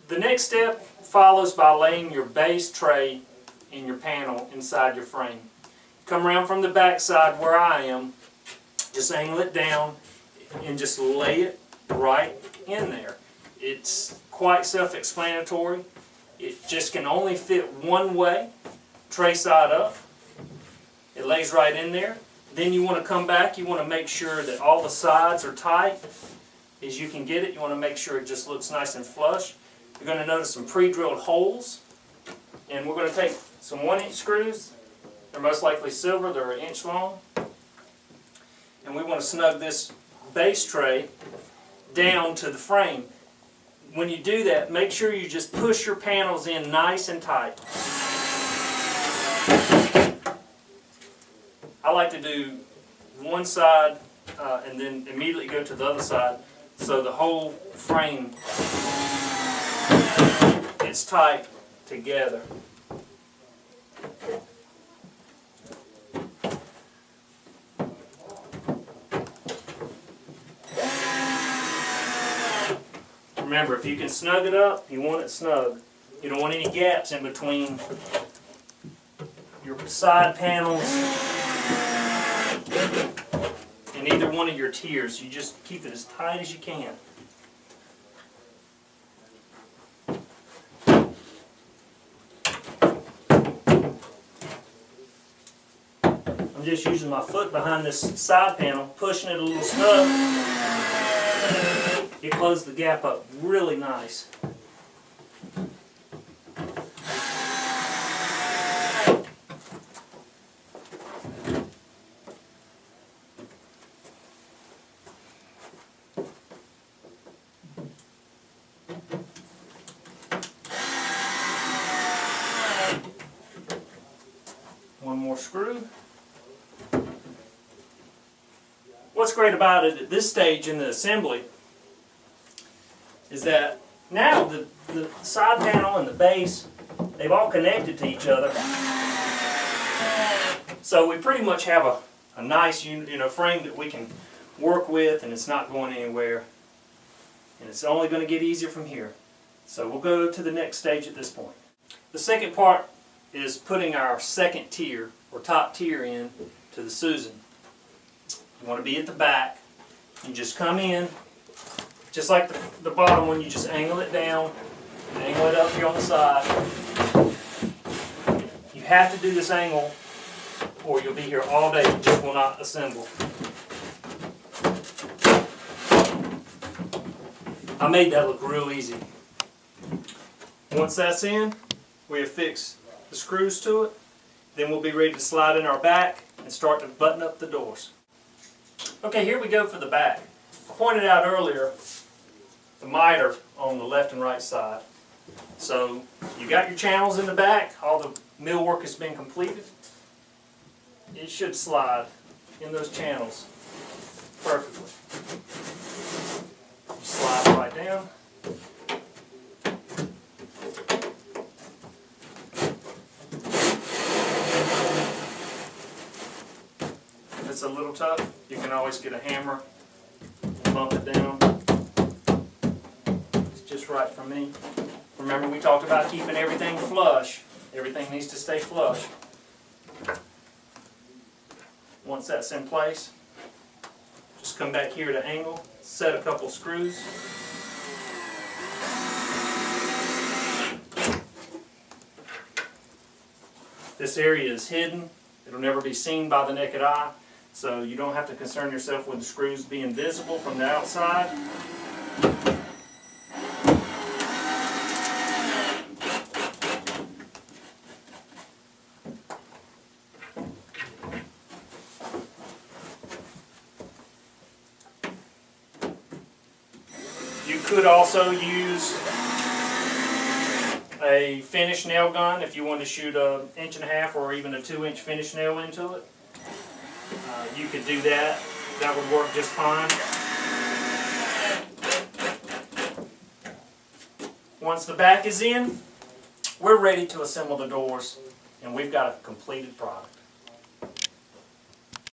The next step follows by laying your base tray in your panel inside your frame. Come around from the back side where I am, just angle it down and just lay it right in there. It's quite self-explanatory. It just can only fit one way, tray side up. It lays right in there. Then you want to come back, you want to make sure that all the sides are tight as you can get it. You want to make sure it just looks nice and flush. You're going to notice some pre-drilled holes, and we're going to take some 1-inch screws. They're most likely silver, they're 1 inch long. And we want to snug this base tray down to the frame. When you do that, make sure you just push your panels in nice and tight. I like to do one side and then immediately go to the other side so the whole frame gets tight together. Remember, if you can snug it up, you want it snug. You don't want any gaps in between your side panels and either one of your tiers. You just keep it as tight as you can. I'm just using my foot behind this side panel, pushing it a little snug. It closed the gap up really nice. One more screw. What's great about it at this stage in the assembly is that now the side panel and the base, they've all connected to each other. So we pretty much have a nice frame that we can work with, and it's not going anywhere. And it's only going to get easier from here. So we'll go to the next stage at this point. The second part is putting our second tier or top tier in to the Susan. You want to be at the back. You just come in, just like the bottom one, you just angle it down, angle it up here on the side. You have to do this angle or you'll be here all day. You just will not assemble. I made that look real easy. Once that's in, we have fixed the screws to it. Then we'll be ready to slide in our back and start to button up the doors. Okay, here we go for the back. I pointed out earlier the miter on the left and right side. So you got your channels in the back, all the millwork has been completed. It should slide in those channels perfectly. Slide right down. If it's a little tough, you can always get a hammer, bump it down. It's just right for me. Remember, we talked about keeping everything flush. Everything needs to stay flush. Once that's in place, just come back here to angle, set a couple screws. This area is hidden. It'll never be seen by the naked eye, so you don't have to concern yourself with the screws being visible from the outside. You could also use a finish nail gun if you want to shoot an 1.5 inch or even a 2-inch finish nail into it. You could do that. That would work just fine. Once the back is in, we're ready to assemble the doors, and we've got a completed product.